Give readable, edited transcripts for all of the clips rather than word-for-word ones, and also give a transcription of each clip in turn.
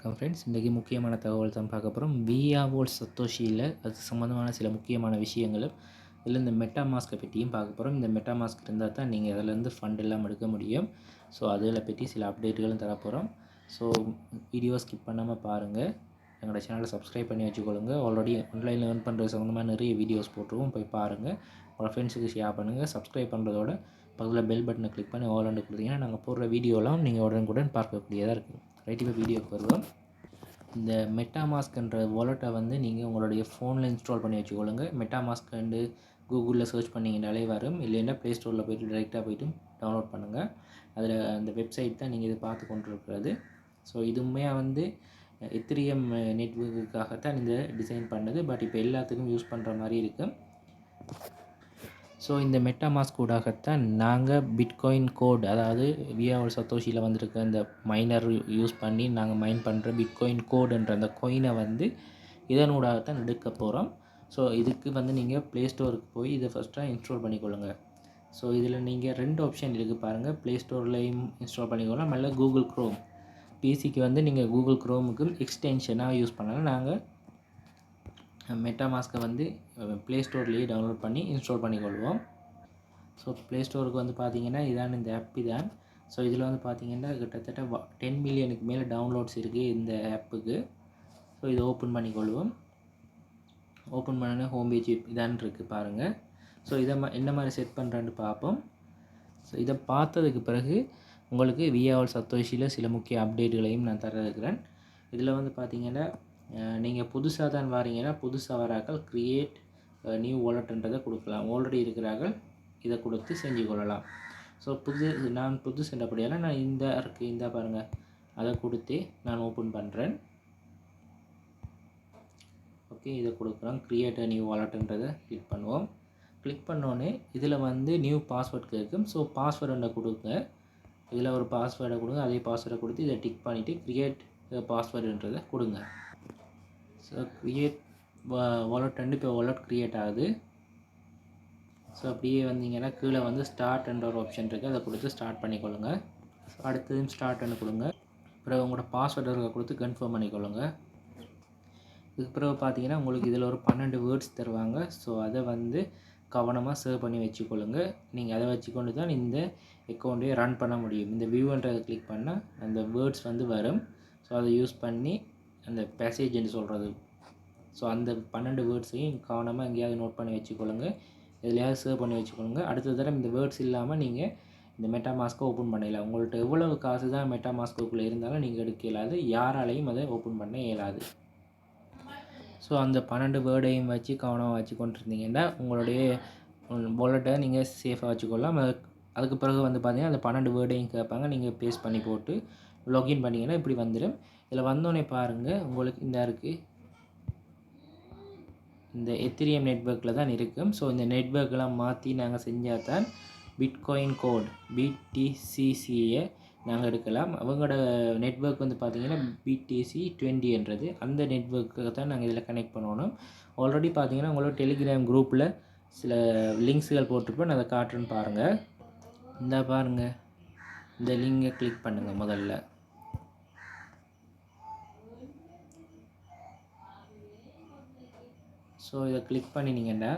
வணக்கம் ஃப்ரெண்ட்ஸ். இன்றைக்கி முக்கியமான தகவல் தான் பார்க்க போகிறோம். விஆவோல் சத்தோஷியில் அது சம்மந்தமான சில முக்கியமான விஷயங்களும் இதில் இந்த மெட்டாமாஸ்கை பற்றியும் பார்க்க போகிறோம். இந்த மெட்டாமாஸ்க் இருந்தால் தான் நீங்கள் அதிலேருந்து ஃபண்ட் எல்லாம் எடுக்க முடியும். ஸோ அதில் பற்றி சில அப்டேட்டுகளும் தரப்போகிறோம். ஸோ வீடியோ ஸ்கிப் பண்ணாமல் பாருங்கள். எங்களோட சேனலை சப்ஸ்கிரைப் பண்ணி வச்சுக்கொள்ளுங்க. ஆல்ரெடி ஆன்லைனில் ஏர்ன் பண்ணுறது சம்மந்தமாக நிறைய வீடியோஸ் போட்டுருவோம், போய் பாருங்கள். உங்களோட ஃப்ரெண்ட்ஸுக்கு ஷேர் பண்ணுங்கள். சப்ஸ்கிரைப் பண்ணுறதோட பக்கத்தில் பெல் பட்டனை கிளிக் பண்ணி ஆல் கொடுத்தீங்கன்னா நாங்கள் போடுற வீடியோலாம் நீங்கள் உடனுக்குடன் பார்க்கக்கூடியதாக இருக்கும். ரைட், இப்போ வீடியோக்கு வருவோம். இந்த மெட்டாமாஸ்க்ன்ற வாலெட்டை வந்து நீங்கள் உங்களுடைய ஃபோனில் இன்ஸ்டால் பண்ணி வச்சுக்கொள்ளுங்க. மெட்டாமாஸ்க் வந்து கூகுளில் சர்ச் பண்ணிங்கனாலே வரும், இல்லைன்னா ப்ளே ஸ்டோரில் போய்ட்டு டைரெக்டாக போய்ட்டு டவுன்லோட் பண்ணுங்கள். அதில் அந்த வெப்சைட் தான் நீங்கள் இதை பார்த்து கொண்டு இருக்கிறது. ஸோ இதுவுமே வந்து எத்திரியம் நெட்வொர்க்குக்காகத்தான் இந்த டிசைன் பண்ணது. பட் இப்போ எல்லாத்துக்கும் யூஸ் பண்ணுற மாதிரி இருக்குது. ஸோ இந்த மெட்டாமாஸ்க் ஊடாகத்தான் நாங்கள் பிட்காயின் கோட், அதாவது விஆவோல் சத்தோஷியில் வந்திருக்க இந்த மைனர் யூஸ் பண்ணி நாங்கள் மைன் பண்ணுற பிட்காயின் கோடுன்ற அந்த கோயினை வந்து இதனூடாகத்தான் எடுக்க போகிறோம். ஸோ இதுக்கு வந்து நீங்கள் ப்ளே ஸ்டோருக்கு போய் இதை ஃபஸ்ட்டாக இன்ஸ்டால் பண்ணிக்கொள்ளுங்க. ஸோ இதில் நீங்கள் 2 ஆப்ஷன் இருக்குது பாருங்கள். ப்ளே ஸ்டோர்லேயும் இன்ஸ்டால் பண்ணிக்கொள்ளலாம், இல்லை கூகுள் க்ரோம். பிசிக்கு வந்து நீங்கள் கூகுள் க்ரோமுக்கு எக்ஸ்டென்ஷனாக யூஸ் பண்ணலாம். நாங்கள் மெட்டாமாஸ்க்கை வந்து ப்ளே ஸ்டோர்லேயே டவுன்லோட் பண்ணி இன்ஸ்டால் பண்ணிக்கொள்வோம். ஸோ ப்ளே ஸ்டோருக்கு வந்து பார்த்திங்கன்னா இதான் இந்த ஆப் தான். ஸோ இதில் வந்து பார்த்திங்கன்னா கிட்டத்தட்ட 10 மில்லியனுக்கு மேலே டவுன்லோட்ஸ் இருக்குது இந்த ஆப்புக்கு. ஸோ இதை ஓப்பன் பண்ணிக்கொள்வோம். ஓப்பன் பண்ணோன்னே ஹோம் பேஜ் இதான் இருக்குது பாருங்கள். ஸோ இதை என்ன மாதிரி செட் பண்ணுறேன்னு பார்ப்போம். ஸோ இதை பார்த்ததுக்கு பிறகு உங்களுக்கு விஆவோல் சத்தோஷியில் சில முக்கிய அப்டேட்டுகளையும் நான் தர இருக்கிறேன். இதில் வந்து பார்த்திங்கன்னா நீங்கள் புதுசாக தான் வாரீங்கன்னா புதுசாக வராக்கள் க்ரியேட் நியூ வாலெட்ன்றதை கொடுக்கலாம். ஆல்ரெடி இருக்கிறார்கள் இதை கொடுத்து செஞ்சு கொள்ளலாம். ஸோ நான் புதுசுன்றபடியால் நான் இந்த பாருங்கள், அதை கொடுத்து நான் ஓப்பன் பண்ணுறேன். ஓகே, இதை கொடுக்குறோம். க்ரியேட் நியூ வாலெட்ன்றதை கிளிக் பண்ணுவோம். கிளிக் பண்ணோன்னே இதில் வந்து நியூ பாஸ்வேர்ட் கேட்கும். ஸோ பாஸ்வேர்டை கொடுங்க. இதில் ஒரு பாஸ்வேர்டை கொடுங்க. அதே பாஸ்வேர்டை கொடுத்து இதை டிக் பண்ணிவிட்டு க்ரியேட் பாஸ்வேர்டுன்றதை கொடுங்க. ஸோ க்ரியேட் வாலெட் வந்து இப்போ வாலெட் க்ரியேட் ஆகுது. ஸோ அப்படியே வந்தீங்கன்னா கீழே வந்து ஸ்டார்ட்ன்ற ஒரு ஆப்ஷன் இருக்குது, அதை கொடுத்து ஸ்டார்ட் பண்ணிக்கொள்ளுங்க. ஸோ அடுத்ததும் ஸ்டார்ட்னு கொடுங்க. அப்புறம் உங்களோட பாஸ்வேர்டை கொடுத்து கன்ஃபார்ம் பண்ணிக்கொள்ளுங்க. இதுக்கு பிறகு பார்த்தீங்கன்னா உங்களுக்கு இதில் ஒரு 12 வேர்ட்ஸ் தருவாங்க. ஸோ அதை வந்து கவனமாக சேவ் பண்ணி வச்சுக்கொள்ளுங்க. நீங்கள் அதை வச்சுக்கொண்டு தான் இந்த அக்கௌண்ட்டை ரன் பண்ண முடியும். இந்த வியூன்றதை கிளிக் பண்ணால் அந்த வேர்ட்ஸ் வந்து வரும். ஸோ அதை யூஸ் பண்ணி அந்த பேசேஜ்னு சொல்கிறது, ஸோ அந்த 12 வேர்ட்ஸையும் கவனமாக எங்கேயாவது நோட் பண்ணி வச்சுக்கொள்ளுங்க. எதுலையாவது சேவ் பண்ணி வச்சுக்கொள்ளுங்க. அடுத்த தடவை இந்த வேர்ட்ஸ் இல்லாமல் நீங்கள் இந்த மெட்டாமாஸ்க்கை ஓப்பன் பண்ணிடலாம். உங்கள்கிட்ட எவ்வளவு காசு தான் மெட்டாமாஸ்க்குள்ளே இருந்தாலும் நீங்கள் எடுக்க இயலாது, யாராலையும் அதை ஓப்பன் பண்ண இயலாது. ஸோ அந்த 12 வேர்டையும் வச்சு கவனமாக வச்சு கொண்டு இருந்தீங்கன்னா உங்களுடைய வாலெட்டை நீங்கள் சேஃபாக வச்சுக்கொள்ளலாம். அதுக்கு பிறகு வந்து பார்த்திங்கன்னா அந்த 12 வேர்டையும் கேட்பாங்க. நீங்கள் பேஸ்ட் பண்ணி போட்டு லாகின் பண்ணிங்கன்னா இப்படி வந்துடும். இதில் வந்தோடனே பாருங்கள், உங்களுக்கு இந்த இருக்குது, இந்த எத்திரியம் நெட்வொர்க்கில் தான் இருக்கும். ஸோ இந்த நெட்வொர்க்கெலாம் மாற்றி நாங்கள் செஞ்சால் தான் பிட்காயின் கோட் BTCCயை நாங்கள் எடுக்கலாம். அவங்களோட நெட்வொர்க் வந்து பார்த்திங்கன்னா BTC 20என்றது, அந்த நெட்வொர்க்கை தான் நாங்கள் இதில் கனெக்ட் பண்ணணும். ஆல்ரெடி பார்த்திங்கன்னா உங்களோட டெலிகிராம் குரூப்பில் சில லிங்க்ஸுகள் போட்டிருப்பேன், அதை காட்டுறேன்னு பாருங்கள். இந்த பாருங்கள், இந்த லிங்கை கிளிக் பண்ணுங்கள். முதல்ல ஸோ இதை கிளிக் பண்ணினீங்கன்னா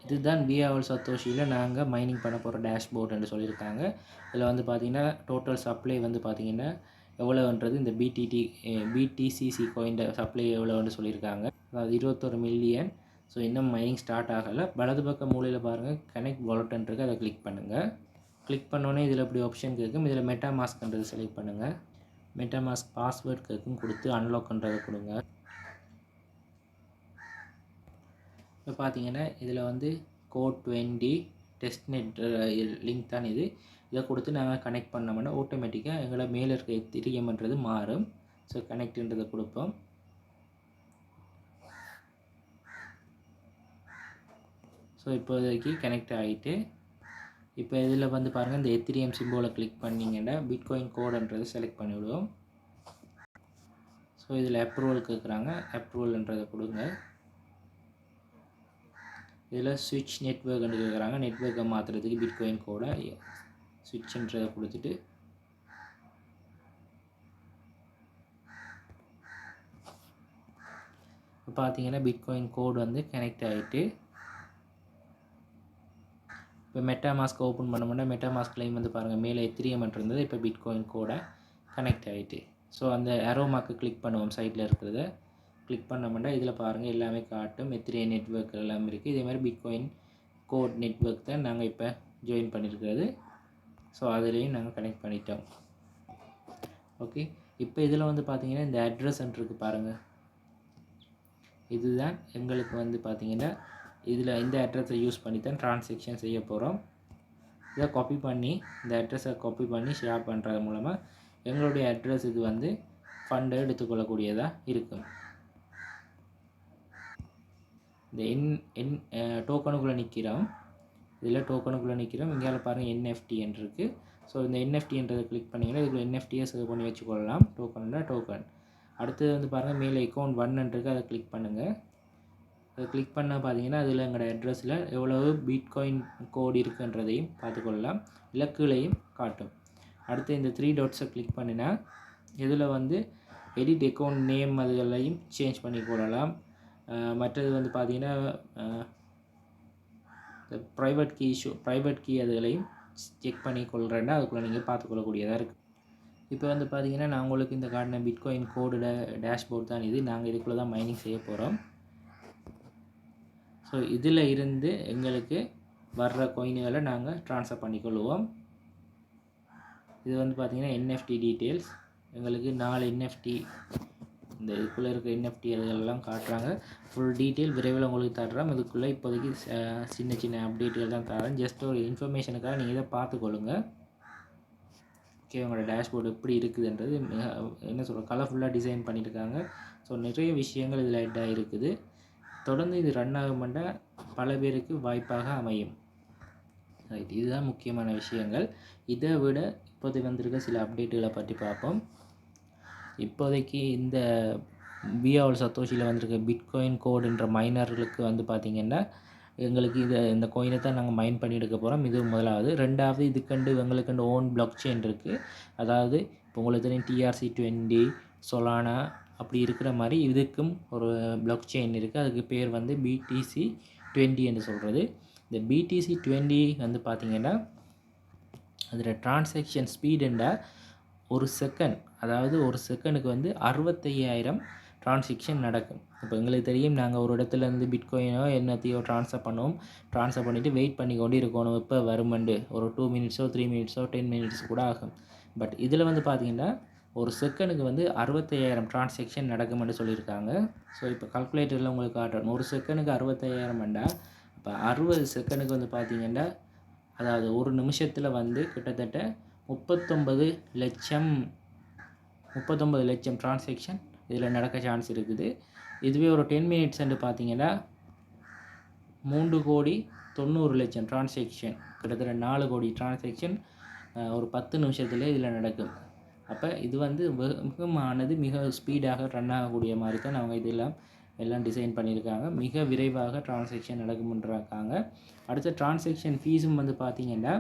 இதுதான் விஆவோல் சத்தோஷியில் நாங்கள் மைனிங் பண்ண போகிற டேஷ்போர்டுன்னு சொல்லியிருக்காங்க. இதில் வந்து பார்த்திங்கன்னா டோட்டல் சப்ளை வந்து பார்த்திங்கன்னா எவ்வளோன்றது இந்த BTCC கோயின் சப்ளை எவ்வளோன்னு சொல்லியிருக்காங்க. அதாவது 21 மில்லியன். ஸோ இன்னும் மைனிங் ஸ்டார்ட் ஆகலை. வலது பக்கம் மூலையில் பாருங்கள் கனெக்ட் வாலெட்ன்றது, அதை கிளிக் பண்ணுங்கள். கிளிக் பண்ணோன்னே இதில் இப்படி ஆப்ஷன் கேட்கும். இதில் மெட்டாமாஸ்க்ன்றது செலக்ட் பண்ணுங்கள். மெட்டாமாஸ்க் பாஸ்வேர்ட் கேட்கும், கொடுத்து அன்லாக்ன்றதை கொடுங்க. இப்போ பார்த்தீங்கன்னா இதில் வந்து கோட் 20 டெஸ்ட்நெட் லிங்க் தான் இது. இதை கொடுத்து நாங்கள் கனெக்ட் பண்ணோம்னா ஆட்டோமேட்டிக்காக எங்களை மேலே இருக்க எத்திரியம்ன்றது மாறும். ஸோ கனெக்ட்ன்றதை கொடுப்போம். ஸோ இப்போதைக்கு கனெக்ட் ஆகிட்டு இப்போ இதில் வந்து பாருங்கள், இந்த எத்திரியம் சிம்போலை கிளிக் பண்ணிங்கன்னா பிட்காயின் கோடுன்றதை செலக்ட் பண்ணிவிடுவோம். ஸோ இதில் அப்ரூவல் கேட்குறாங்க, அப்ரூவல்ன்றதை கொடுங்க. இதில் ஸ்விட்ச் நெட்வொர்க்னு கேட்குறாங்க, நெட்வொர்க்கை மாற்றுறதுக்கு பிட்காயின் கோடை ஸ்விட்ச்ன்றதை கொடுத்துட்டு இப்போ பார்த்தீங்கன்னா பிட்காயின் கோடு வந்து கனெக்ட் ஆகிட்டு இப்போ மெட்டாமாஸ்க் ஓப்பன் பண்ணோம்னா மெட்டாமாஸ்க்லேயும் வந்து பாருங்கள் மேலே எத்திரியம் இருந்தது, இப்போ பிட்காயின் கோடை கனெக்ட் ஆகிட்டு. ஸோ அந்த ஏரோ மார்க்கு கிளிக் பண்ணுவோம், சைட்டில் இருக்கிறத கிளிக் பண்ணோம்னா இதில் பாருங்கள் எல்லாமே காட்டும், எத்திரிய நெட்வொர்க் எல்லாமே இருக்குது. இதே மாதிரி பிட்காயின் கோட் நெட்வொர்க் தான் நாங்கள் இப்போ ஜாயின் பண்ணியிருக்கிறது. ஸோ அதுலேயும் நாங்கள் கனெக்ட் பண்ணிட்டோம். ஓகே, இப்போ இதில் வந்து பார்த்தீங்கன்னா இந்த அட்ரஸ் இருக்குது பாருங்கள், இதுதான் எங்களுக்கு வந்து பார்த்தீங்கன்னா இதில் இந்த அட்ரஸை யூஸ் பண்ணி தான் ட்ரான்சாக்ஷன் செய்ய போகிறோம். இதை காப்பி பண்ணி இந்த அட்ரஸை காப்பி பண்ணி ஷேர் பண்ணுறது மூலமாக எங்களுடைய அட்ரஸ் இது வந்து ஃபண்டை எடுத்துக்கொள்ளக்கூடியதாக இருக்கும். இந்த டோக்கனுக்குள்ளே நிற்கிறோம், இதில் டோக்கனுக்குள்ளே நிற்கிறோம். இங்கே பாருங்கள் NFT இருக்குது. ஸோ இந்த NFTன்றதை கிளிக் பண்ணிங்கன்னா இதுக்குள்ள NFTயை சேவ் பண்ணி வச்சுக்கொள்ளலாம். டோக்கன் அடுத்தது வந்து பாருங்கள் மேலே அக்கௌண்ட் 1 இருக்குது, அதை கிளிக் பண்ணுங்கள். அதை கிளிக் பண்ண பார்த்தீங்கன்னா அதில் எங்களோட அட்ரஸில் எவ்வளவு பிட்காயின் கோடு இருக்குன்றதையும் பார்த்துக்கொள்ளலாம், இலக்குகளையும் காட்டும். அடுத்து இந்த 3 டாட்ஸை கிளிக் பண்ணினா இதில் வந்து எடிட் அக்கௌண்ட் நேம் அதுகளையும் சேஞ்ச் பண்ணி கொள்ளலாம். மற்றது வந்து பார்த்தீங்கன்னா ப்ரைவேட் கீ அதுகளையும் செக் பண்ணி கொள்கிறேன்னா அதுக்குள்ளே நீங்கள் பார்த்துக்கொள்ளக்கூடியதாக இருக்குது. இப்போ வந்து பார்த்தீங்கன்னா நான் உங்களுக்கு இந்த காட்டின பிட்காயின் கோடோட டேஷ்போர்ட் தான் இது. நாங்கள் இதுக்குள்ளே தான் மைனிங் செய்ய போகிறோம். ஸோ இதில் இருந்து எங்களுக்கு வர்ற காயின்களை நாங்கள் ட்ரான்ஸ்ஃபர் பண்ணிக்கொள்வோம். இது வந்து பார்த்திங்கன்னா NFT டீட்டெயில்ஸ், எங்களுக்கு 4 NFT இந்த இதுக்குள்ளே இருக்க NFT அதெல்லாம் காட்டுறாங்க. ஃபுல் டீட்டெயில் விரைவில் உங்களுக்கு தர்றோம். இதுக்குள்ளே இப்போதைக்கு சின்ன சின்ன அப்டேட்டுகள் தான் தரேன். ஜஸ்ட் ஒரு இன்ஃபர்மேஷனுக்காக நீங்கள் இதை பார்த்துக்கொள்ளுங்க. ஓகே, உங்களோட டேஷ்போர்டு எப்படி இருக்குதுன்றது என்ன சொல்கிற கலர்ஃபுல்லாக டிசைன் பண்ணியிருக்காங்க. ஸோ நிறைய விஷயங்கள் இதில் ஆட் இருக்குது. தொடர்ந்து இது ரன் ஆகும்னா பல பேருக்கு வாய்ப்பாக அமையும். ரைட், இதுதான் முக்கியமான விஷயங்கள். இதை விட இப்போதைக்கு வந்திருக்க சில அப்டேட்டுகளை பற்றி பார்ப்போம். இப்போதைக்கு இந்த பிஆவல் சத்தோஷியில் வந்திருக்க பிட்காயின் கோடுன்ற மைனர்களுக்கு வந்து பார்த்திங்கன்னா எங்களுக்கு இந்த கோயினை தான் நாங்கள் மைன் பண்ணி எடுக்க போகிறோம். இது முதலாவது. ரெண்டாவது இதுக்கண்டு எங்களுக்கண்டு ஓன் பிளாக் செயின் இருக்குது. அதாவது இப்போ உங்களுக்கு தெரியும் TRC20 சொலானா அப்படி இருக்கிற மாதிரி இதுக்கும் ஒரு பிளாக் செயின் இருக்குது. அதுக்கு பேர் வந்து BTC20 என்று சொல்கிறது. இந்த BTC20 வந்து பார்த்திங்கன்னா அதில் டிரான்சாக்ஷன் ஸ்பீடுண்டா ஒரு செகண்ட், அதாவது ஒரு செகண்டுக்கு வந்து 65,000 டிரான்சாக்ஷன் நடக்கும். இப்போ எங்களுக்கு தெரியும் நாங்கள் ஒரு இடத்துலேருந்து பிட்காயினோ என்னத்தையோ ட்ரான்ஸ்ஃபர் பண்ணிவிட்டு வெயிட் பண்ணி கொண்டு இருக்கணும், இப்போ வருமண்டு ஒரு 2 மினிட்ஸோ 3 மினிட்ஸோ 10 மினிட்ஸ் கூட ஆகும். பட் இதில் வந்து பார்த்திங்கன்னா ஒரு செகண்டுக்கு வந்து 65,000 டிரான்சாக்ஷன் நடக்கும்னு சொல்லியிருக்காங்க. ஸோ இப்போ கால்குலேட்டரில் உங்களுக்கு காட்டுறோம், ஒரு செகண்டுக்கு 65,000 இப்போ 60 செகண்டுக்கு வந்து பார்த்திங்கன்னா அதாவது ஒரு நிமிஷத்தில் வந்து கிட்டத்தட்ட 39 லட்சம் டிரான்சாக்ஷன் இதில் நடக்க சான்ஸ் இருக்குது. இதுவே ஒரு 10 மினிட்ஸ்ன்னு பார்த்தீங்கன்னா 3,90,00,000 டிரான்சாக்ஷன், கிட்டத்தட்ட 4 கோடி டிரான்சாக்ஷன் ஒரு 10 நிமிஷத்துலேயே இதில் நடக்கும். அப்போ இது வந்து மிக ஸ்பீடாக ரன் ஆகக்கூடிய மாதிரி தான் அவங்க எல்லாம் டிசைன் பண்ணியிருக்காங்க. மிக விரைவாக டிரான்சாக்ஷன் நடக்கும்ன்றாங்க. அடுத்த டிரான்சாக்ஷன் ஃபீஸும் வந்து பார்த்திங்கன்னா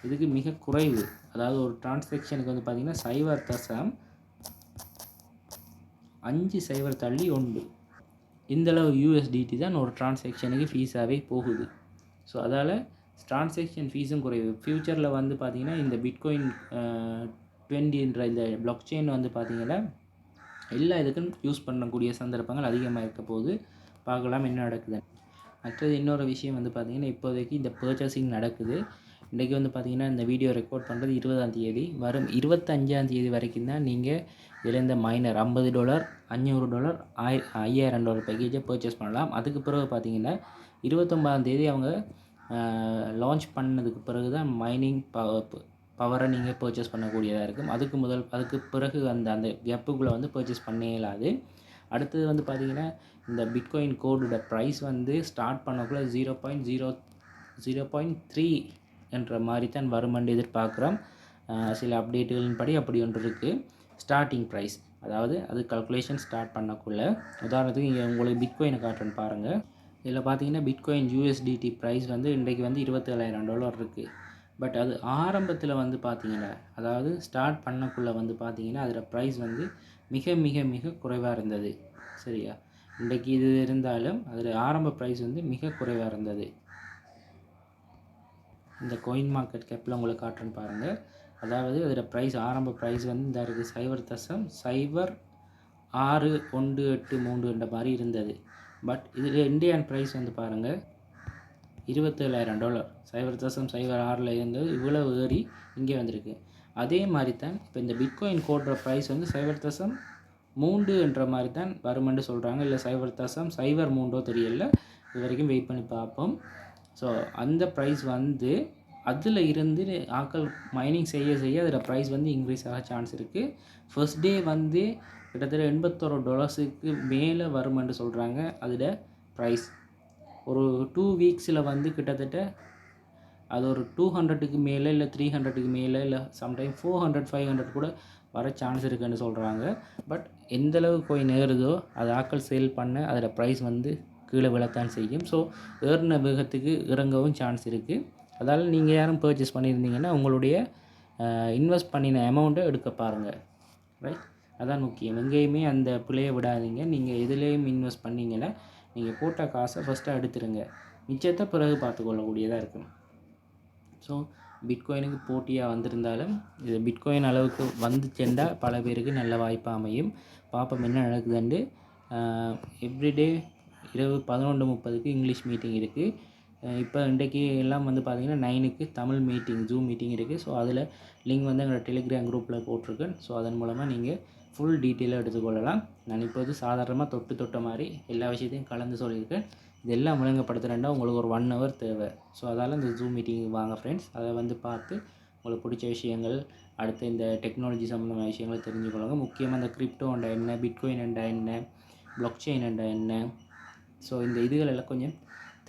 இதுக்கு மிக குறைவு. அதாவது ஒரு டிரான்சாக்ஷனுக்கு வந்து பார்த்திங்கன்னா 0.50 இந்தளவு USDT தான் ஒரு டிரான்சாக்ஷனுக்கு ஃபீஸாகவே போகுது. ஸோ அதால் டிரான்சாக்ஷன் ஃபீஸும் குறைவு. ஃப்யூச்சரில் வந்து பார்த்திங்கன்னா இந்த பிட்காயின் 20ன்ற இந்த பிளாக் செயின் வந்து பார்த்திங்கன்னா எல்லா இதுக்கும் யூஸ் பண்ணக்கூடிய சந்தர்ப்பங்கள் அதிகமாக இருக்க போது பார்க்கலாம் என்ன நடக்குது. மற்றது இன்னொரு விஷயம் வந்து பார்த்திங்கன்னா இப்போதைக்கு இந்த பர்ச்சேசிங் நடக்குது. இன்றைக்கி வந்து பார்த்திங்கன்னா இந்த வீடியோ ரெக்கார்ட் பண்ணுறது 20ஆம் தேதி. வரும் 25ஆம் தேதி வரைக்கும் தான் நீங்கள் இதில் இந்த மைனர் $50 $500 $5,000 பேக்கேஜை பர்ச்சேஸ் பண்ணலாம். அதுக்கு பிறகு பார்த்திங்கன்னா 29ஆம் தேதி அவங்க லான்ச் பண்ணதுக்கு பிறகு தான் மைனிங் பவரை நீங்கள் பர்ச்சேஸ் பண்ணக்கூடியதாக இருக்கும். அதுக்கு பிறகு அந்த கேப்புக்குள்ளே வந்து பர்ச்சேஸ் பண்ண இயலாது. அடுத்தது வந்து பார்த்திங்கன்னா இந்த பிட்காயின் கோடோட ப்ரைஸ் வந்து ஸ்டார்ட் பண்ணக்குள்ளே 0.3 என்ற மாதிரி தான் வருமென்று எதிர்பார்க்குறோம். சில அப்டேட்டுகளின் படி அப்படி ஒன்று இருக்குது. ஸ்டார்டிங் ப்ரைஸ், அதாவது அது கால்குலேஷன் ஸ்டார்ட் பண்ணக்குள்ளே, உதாரணத்துக்கு இங்கே உங்களுக்கு பிட்காயினை காட்டுறேன்னு பாருங்கள். இதில் பார்த்தீங்கன்னா பிட்காயின் USDT ப்ரைஸ் வந்து இன்றைக்கு வந்து $27,000 இருக்குது. பட் அது ஆரம்பத்தில் வந்து பார்த்திங்கன்னா அதாவது ஸ்டார்ட் பண்ணக்குள்ளே வந்து பார்த்திங்கன்னா அதில் ப்ரைஸ் வந்து மிக மிக மிக குறைவாக இருந்தது. சரியா, இன்றைக்கி இது இருந்தாலும் அதில் ஆரம்ப ப்ரைஸ் வந்து மிக குறைவாக இருந்தது. இந்த கோயின் மார்க்கெட் கேப்பில் உங்களுக்கு காட்டுன்னு பாருங்கள். அதாவது அதில் ப்ரைஸ் ஆரம்ப ப்ரைஸ் வந்து இந்த இருக்குது 0.061833 என்ற மாதிரி இருந்தது. பட் இதில் இந்தியன் ப்ரைஸ் வந்து பாருங்கள் $27,000 0.06 இருந்தது, இவ்வளோ ஏறி இங்கே வந்திருக்கு. அதே மாதிரி தான் இப்போ இந்த பிட்காயின் கோட்ற ப்ரைஸ் வந்து 0.3 என்ற மாதிரி தான் வருமென்று சொல்கிறாங்க. இல்லை 0.03 தெரியல, இது வரைக்கும் வெயிட் பண்ணி பார்ப்போம். ஸோ அந்த ப்ரைஸ் வந்து அதில் இருந்து ஆக்கள் மைனிங் செய்ய செய்ய அதில் ப்ரைஸ் வந்து இன்க்ரீஸ் ஆக சான்ஸ் இருக்குது. ஃபர்ஸ்ட் டே வந்து கிட்டத்தட்ட $81 மேலே வருமென்று சொல்கிறாங்க. அதில் ப்ரைஸ் ஒரு 2 வீக்ஸில் வந்து கிட்டத்தட்ட அது ஒரு 200க்கு மேலே இல்லை 300க்கு மேலே இல்லை சம்டைம் 400-500 கூட வர சான்ஸ் இருக்குன்னு சொல்கிறாங்க. பட் எந்தளவு கோயின் ஏறுதோ அது ஆக்கள் சேல் பண்ண அதில் ப்ரைஸ் வந்து கீழே விழத்தான் செய்யும். ஸோ ஏறின வேகத்துக்கு இறங்கவும் சான்ஸ் இருக்குது. அதால் நீங்கள் யாரும் பர்ச்சேஸ் பண்ணியிருந்தீங்கன்னா உங்களுடைய இன்வெஸ்ட் பண்ணின அமௌண்ட்டை எடுக்க பாருங்கள். ரைட், அதான் முக்கியம். எங்கேயுமே அந்த பிள்ளையை விடாதீங்க. நீங்கள் எதுலேயும் இன்வெஸ்ட் பண்ணிங்கன்னா நீங்கள் போட்ட காசை ஃபஸ்ட்டாக எடுத்துருங்க, மிச்சத்தை பிறகு பார்த்துக்கொள்ளக்கூடியதாக இருக்கும். ஸோ பிட்காயினுக்கு போட்டியாக வந்திருந்தாலும் இது பிட்காயின் அளவுக்கு வந்துச்சேண்டா பல பேருக்கு நல்ல வாய்ப்பாக அமையும். பார்ப்போம் என்ன நடக்குதுண்டு. எவ்ரிடே இரவு 11:30க்கு இங்கிலீஷ் மீட்டிங் இருக்குது. இப்போ இன்றைக்கி எல்லாம் வந்து பார்த்திங்கன்னா 9க்கு தமிழ் மீட்டிங், ஜூம் மீட்டிங் இருக்குது. ஸோ அதில் லிங்க் வந்து எங்களோட டெலிகிராம் குரூப்பில் போட்டிருக்கேன். ஸோ அதன் மூலமாக நீங்கள் ஃபுல் டீட்டெயிலாக எடுத்துக்கொள்ளலாம். நான் இப்போது சாதாரணமாக தொட்ட மாதிரி எல்லா விஷயத்தையும் கலந்து சொல்லியிருக்கேன். இதெல்லாம் விளங்கப்படுத்துகிறேன்டா உங்களுக்கு ஒரு 1 hour தேவை. ஸோ அதால் இந்த ஜூம் மீட்டிங் வாங்க ஃப்ரெண்ட்ஸ், அதை வந்து பார்த்து உங்களுக்கு பிடிச்ச விஷயங்கள், அடுத்து இந்த டெக்னாலஜி சம்மந்தமான விஷயங்களை தெரிஞ்சுக்கொள்ளுங்க. முக்கியமாக இந்த கிரிப்டோண்டா என்ன, பிட்காயின் என்றா என்ன, பிளாக் செயின் என்றா என்ன, ஸோ இந்த இதுகளெல்லாம் கொஞ்சம்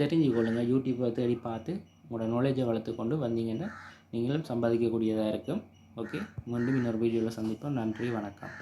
தெரிஞ்சுக்கொள்ளுங்கள். யூடியூப்பை தேடி பார்த்து உங்களோட நாலேஜை வளர்த்து கொண்டு வந்தீங்கன்னா நீங்களும் சம்பாதிக்கக்கூடியதாக இருக்கும். ஓகே, மீண்டும் இன்னொரு வீடியோவில் சந்திப்போம். நன்றி, வணக்கம்.